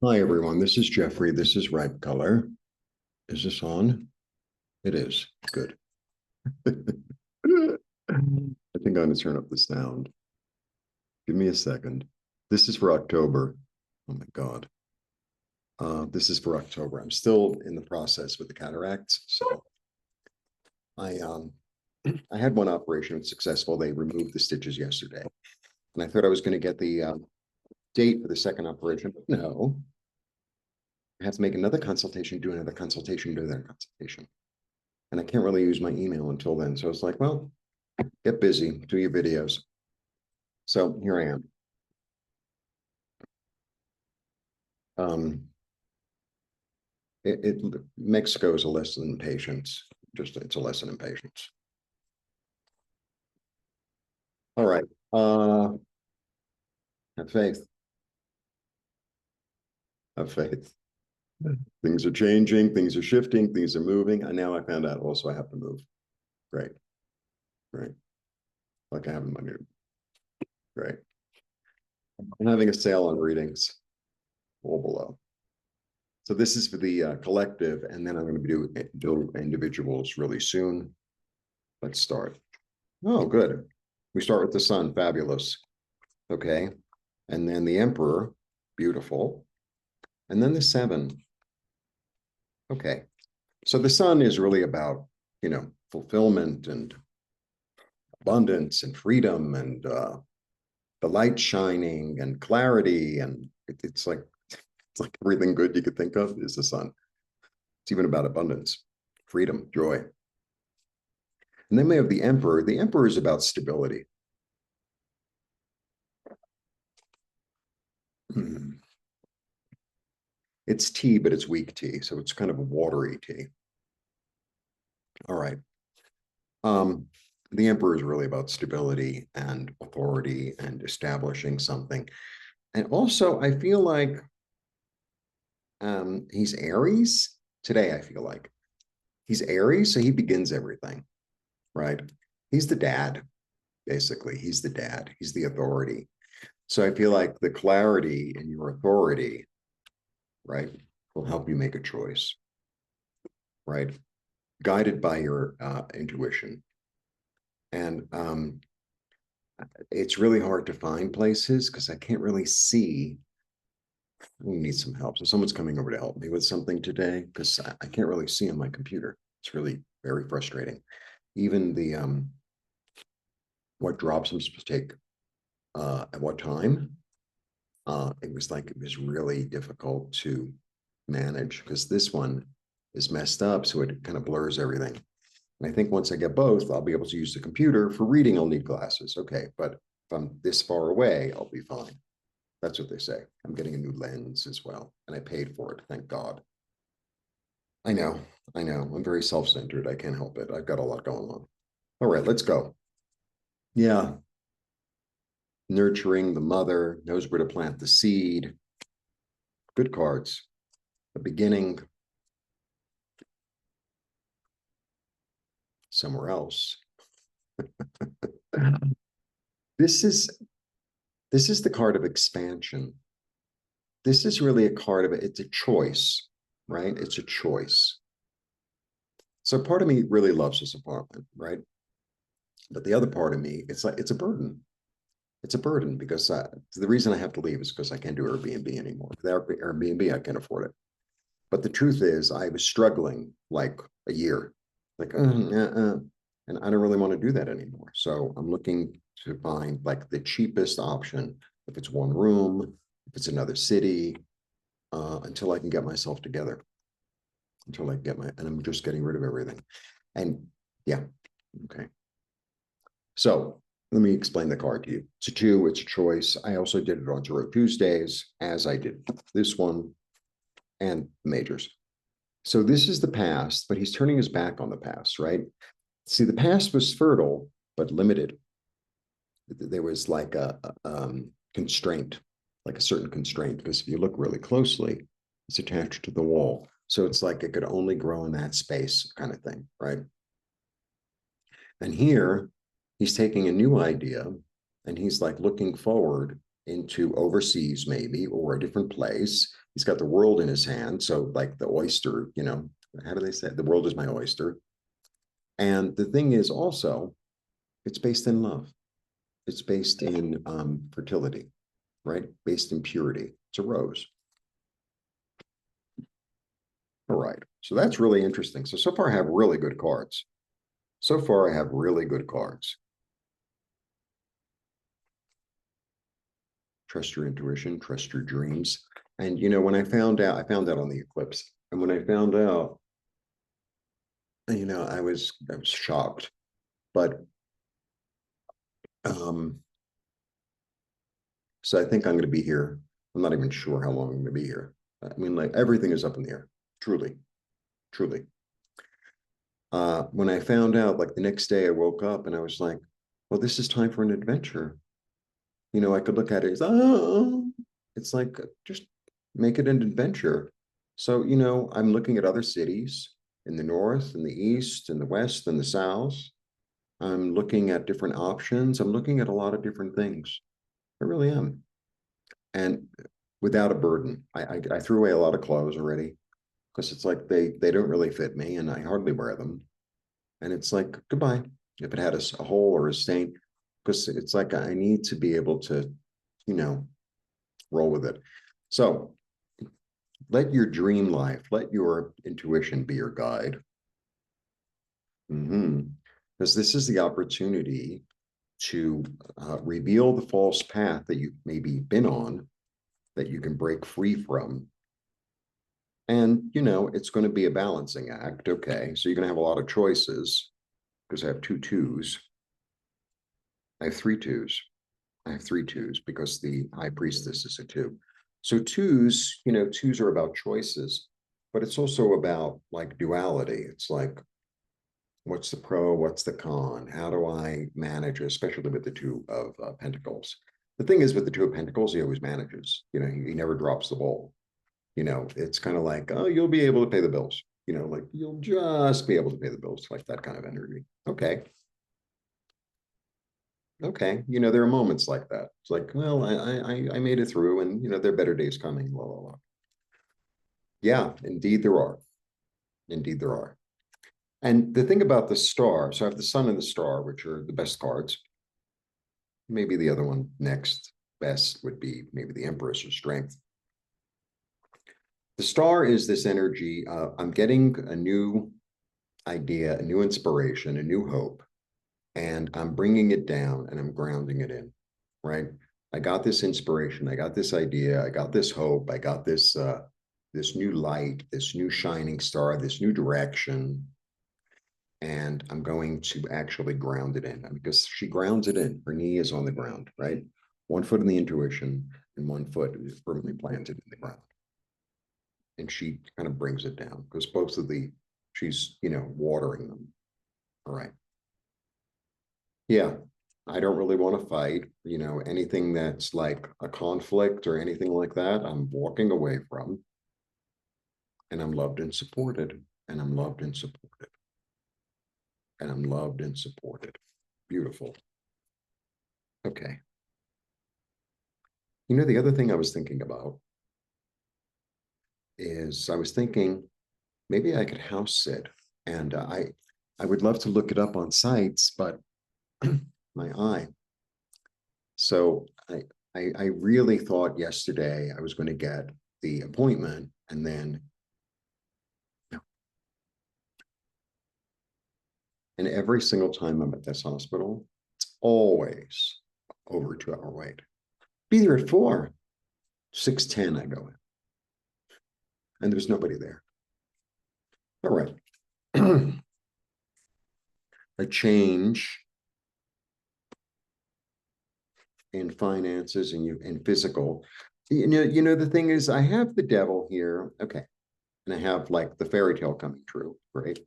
Hi, everyone. This is Jeffrey. This is Ripe Color. Is this on? It is. Good. I think I'm going to turn up the sound. Give me a second. This is for October. Oh my God. This is for October. I'm still in the process with the cataracts. So I I had one operation successful. They removed the stitches yesterday. And I thought I was going to get the date for the second operation, but no. I have to make another consultation, do another consultation, do another consultation. And I can't really use my email until then. So it's like, well, get busy, do your videos. So here I am. Um, Mexico is a lesson in patience. Just it's a lesson in patience. All right. Have faith. Have faith. Things are changing, things are shifting, things are moving. And now I found out also I have to move. Great. Great. Like I have money. Great. I'm having a sale on readings. All below. So this is for the collective, and then I'm going to do individuals really soon. Let's start. Oh, good. We start with the sun. Fabulous. Okay. And then the emperor. Beautiful. And then the seven. Okay. So the sun is really about, fulfillment and abundance and freedom and the light shining and clarity. And it's like everything good you could think of is the sun. It's even about abundance, freedom, joy. And then we have the emperor. The emperor is about stability. It's tea, but it's weak tea. So it's kind of a watery tea. All right. The emperor is really about stability and authority and establishing something. And also, I feel like he's Aries today. I feel like he's Aries, so he begins everything, right? He's the dad, basically. He's the dad. He's the authority. So I feel like the clarity in your authority, right, will help you make a choice, right? Guided by your intuition. And it's really hard to find places because I can't really see. We need some help. So someone's coming over to help me with something today because I can't really see on my computer. It's really very frustrating. Even the what drops I'm supposed to take at what time. It was really difficult to manage because this one is messed up, so it kind of blurs everything. And I think once I get both, I'll be able to use the computer. For reading, I'll need glasses. Okay, but if I'm this far away, I'll be fine. That's what they say. I'm getting a new lens as well, and I paid for it. Thank God. I know, I know. I'm very self-centered. I can't help it. I've got a lot going on. All right, let's go. Yeah, nurturing the mother, knows where to plant the seed. Good cards. The beginning, somewhere else. This is the card of expansion. This is really a card of it. It's a choice, right? It's a choice. So part of me really loves this apartment, right? But the other part of me, it's like it's a burden. It's a burden because the reason I have to leave is because I can't do Airbnb anymore. Without Airbnb, I can't afford it. But the truth is, I was struggling like a year, like, and I don't really want to do that anymore. So I'm looking to find like the cheapest option. If it's one room, if it's another city, until I can get myself together, until I get and I'm just getting rid of everything. And yeah, okay. So let me explain the card to you. It's a two, it's a choice. I also did it on Tarot Tuesdays, as I did this one and majors. So this is the past, but he's turning his back on the past, right? See, the past was fertile, but limited. There was like a constraint, like a certain constraint, because if you look really closely, it's attached to the wall. So it's like it could only grow in that space kind of thing, right? And here he's taking a new idea and he's like looking forward into overseas, maybe, or a different place. He's got the world in his hand. So, like the oyster, you know, how do they say it? The world is my oyster. And the thing is also, it's based in love. It's based in fertility, right? Based in purity. It's a rose. All right. So that's really interesting. So far I have really good cards. So far I have really good cards. Trust your intuition, trust your dreams. And, you know, when I found out on the eclipse. And when I found out, you know, I was shocked. But so I think I'm going to be here. I'm not even sure how long I'm going to be here. I mean, like everything is up in the air, truly, truly. When I found out, like the next day, I woke up and I was like, well, this is time for an adventure. You know, I could look at it as, oh, it's like just make it an adventure. So, you know, I'm looking at other cities in the north, in the east, in the west, in the south. I'm looking at different options. I'm looking at a lot of different things. I really am. And without a burden. I threw away a lot of clothes already because it's like they don't really fit me and I hardly wear them. And it's like goodbye if it had a hole or a stain, because it's like I need to be able to, you know, roll with it. So let your dream life, let your intuition be your guide. Because this is the opportunity to reveal the false path that you've maybe been on, that you can break free from. And, you know, it's going to be a balancing act. Okay. So you're going to have a lot of choices because I have two twos. I have three twos. I have three twos because the high priestess is a two. So twos, you know, twos are about choices, but it's also about like duality. It's like, what's the pro? What's the con? How do I manage, especially with the two of pentacles? The thing is, with the two of pentacles, he always manages. You know, he never drops the ball. You know, it's kind of like, oh, you'll be able to pay the bills. You know, like you'll just be able to pay the bills, like that kind of energy. Okay. Okay. You know, there are moments like that. It's like, well, I made it through and, you know, there are better days coming, blah, blah, blah. Yeah, indeed there are. Indeed there are. And the thing about the star, so I have the sun and the star, which are the best cards. Maybe the other one next best would be maybe the Empress or Strength. The star is this energy. I'm getting a new idea, a new inspiration, a new hope, and I'm bringing it down and I'm grounding it in, right? I got this inspiration, I got this idea, I got this hope, I got this new light, this new shining star, this new direction, and I'm going to actually ground it in because she grounds it in. Her knee is on the ground, right? 1 foot in the intuition and 1 foot is firmly planted in the ground. And she kind of brings it down because both of she's, you know, watering them. All right. Yeah. I don't really want to fight, you know, anything that's like a conflict or anything like that. I'm walking away from, and I'm loved and supported, and I'm loved and supported, and I'm loved and supported. Beautiful. Okay. You know, the other thing I was thinking about is I was thinking maybe I could house sit, and I would love to look it up on sites, but my eye. So I really thought yesterday I was going to get the appointment, and then no. And every single time I'm at this hospital, it's always over a 2-hour wait. Be there at 4, 6:10 I go in, and there's nobody there. All right. A change in finances and in physical. You know, the thing is, I have the devil here. Okay. And I have like the fairy tale coming true, right?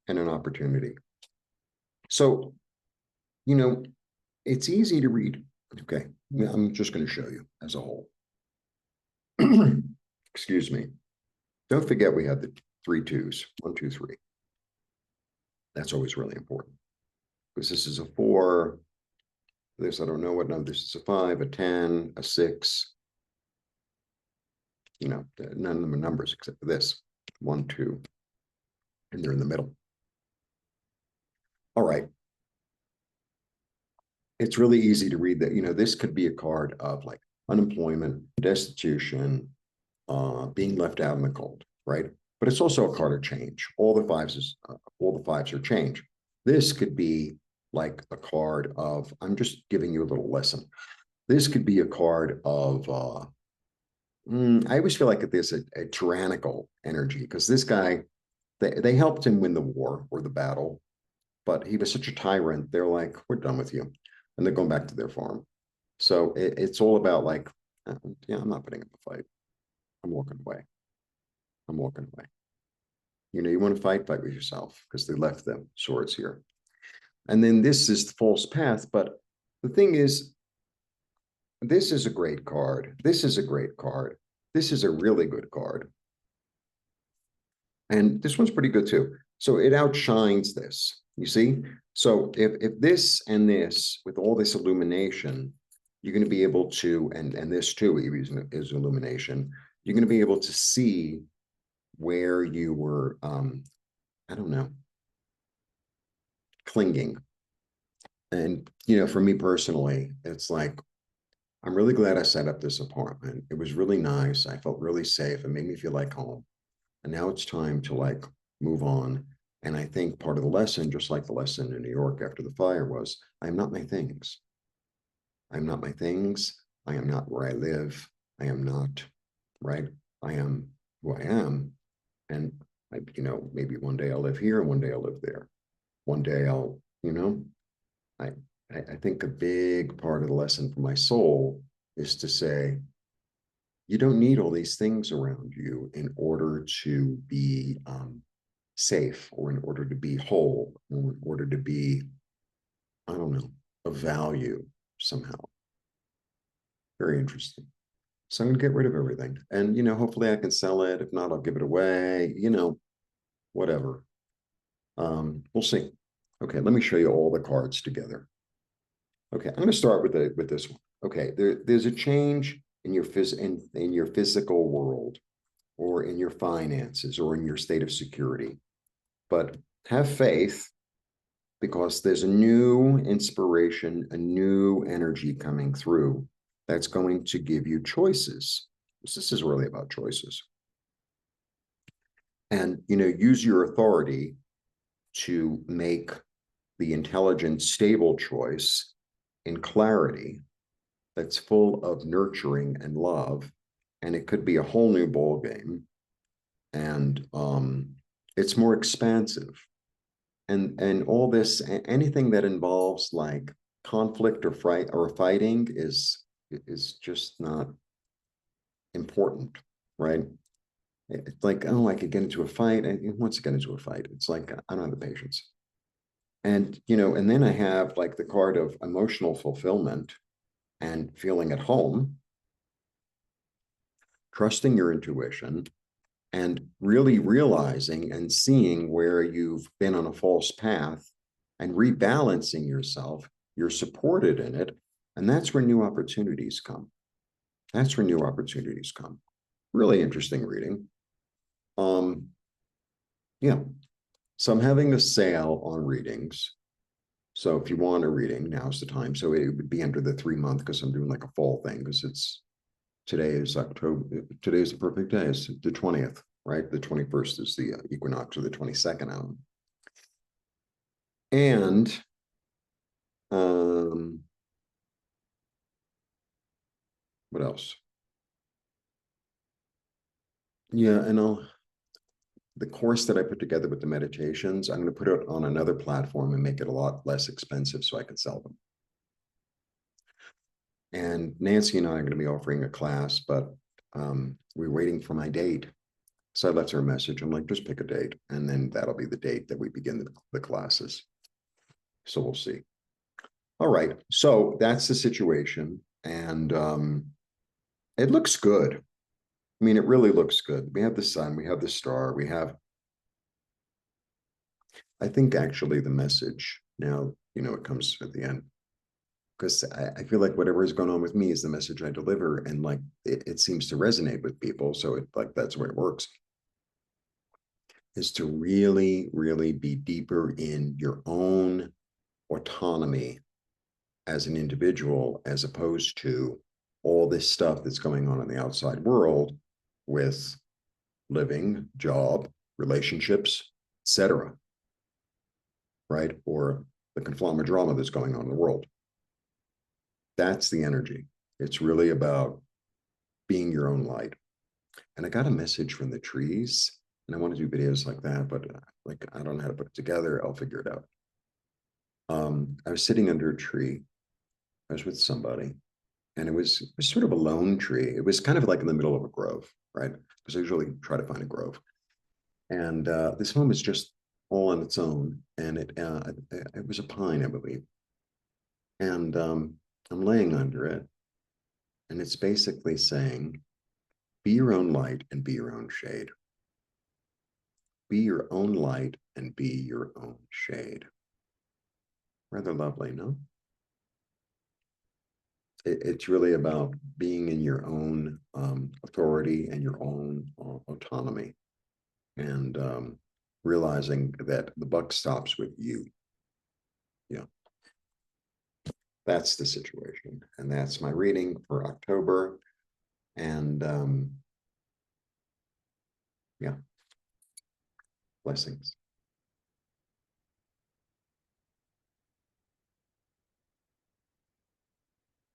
And an opportunity. So, you know, it's easy to read. Okay. I'm just going to show you as a whole. Excuse me. Don't forget we have the 3 twos. 1, 2, 3. That's always really important because this is a 4, This, I don't know what number this is, a 5, a 10, a 6. You know, none of them are numbers except for this. 1, 2, and they're in the middle. All right. It's really easy to read that, you know, this could be a card of like unemployment, destitution, being left out in the cold, right? But it's also a card of change. All the fives are change. This could be like a card of, I'm just giving you a little lesson. This could be a card of, I always feel like there's a tyrannical energy because this guy, they helped him win the war or the battle, but he was such a tyrant. They're like, we're done with you. And they're going back to their farm. So it's all about like, yeah, I'm not putting up a fight. I'm walking away. I'm walking away. You know, you want to fight with yourself because they left the swords here. And then this is the false path. But the thing is, this is a great card. This is a great card. This is a really good card. And this one's pretty good too. So it outshines this, you see? So if this and this, with all this illumination, you're going to be able to, and this too is illumination, you're going to be able to see where you were, I don't know, clinging. And, you know, for me personally, it's like, I'm really glad I set up this apartment. It was really nice. I felt really safe. It made me feel like home. And now it's time to like move on. And I think part of the lesson, just like the lesson in New York after the fire, was I am not my things. I am not my things. I am not where I live. I am not, right? I am who I am. And I, you know, maybe one day I'll live here and one day I'll live there. One day I'll, you know, I I think a big part of the lesson for my soul is to say, you don't need all these things around you in order to be safe or in order to be whole or in order to be, I don't know, of value somehow. Very interesting. So I'm going to get rid of everything. And, you know, hopefully I can sell it. If not, I'll give it away, you know, whatever. We'll see. Okay, let me show you all the cards together. Okay, I'm going to start with this one. Okay, there's a change in your in your physical world or in your finances or in your state of security. But have faith because there's a new inspiration, a new energy coming through that's going to give you choices. This is really about choices. And, you know, use your authority to make the intelligent, stable choice in clarity that's full of nurturing and love. And it could be a whole new ball game. And it's more expansive. And all this, anything that involves like conflict or fighting is just not important, right? It's like, oh, I could get into a fight. And once I get into a fight, it's like I don't have the patience. And you know, and then I have like the card of emotional fulfillment and feeling at home, trusting your intuition, and really realizing and seeing where you've been on a false path and rebalancing yourself. You're supported in it. And that's where new opportunities come. That's where new opportunities come. Really interesting reading. Yeah. So I'm having a sale on readings. So if you want a reading, now's the time. So it would be under the 3-month because I'm doing like a fall thing because it's today is October. Today is the perfect day. It's the 20th, right? The 21st is the equinox, or the 22nd out. And what else? Yeah, and the course that I put together with the meditations, I'm going to put it on another platform and make it a lot less expensive so I can sell them. And Nancy and I are going to be offering a class, but we're waiting for my date. So I left her a message. I'm like, just pick a date, and then that'll be the date that we begin the classes. So we'll see. All right. So that's the situation. And it looks good. I mean, it really looks good. We have the sun, we have the star, we have, I think actually the message now, you know, it comes at the end. because I feel like whatever is going on with me is the message I deliver, and like it seems to resonate with people. So it like that's the way it works. Is to really, really be deeper in your own autonomy as an individual, as opposed to all this stuff that's going on in the outside world with living, job, relationships, etc. Right? Or the conglomerate drama that's going on in the world. That's the energy. It's really about being your own light. And I got a message from the trees, and I want to do videos like that, but like I don't know how to put it together. I'll figure it out. I was sitting under a tree. I was with somebody, and it was sort of a lone tree. It was kind of like in the middle of a grove, right? Because I usually try to find a grove. And this one was just all on its own, and it was a pine, I believe. And I'm laying under it, and it's basically saying, "Be your own light and be your own shade. Be your own light and be your own shade." Rather lovely, no? It's really about being in your own authority and your own autonomy, and realizing that the buck stops with you. Yeah, that's the situation. And that's my reading for October. And yeah, blessings.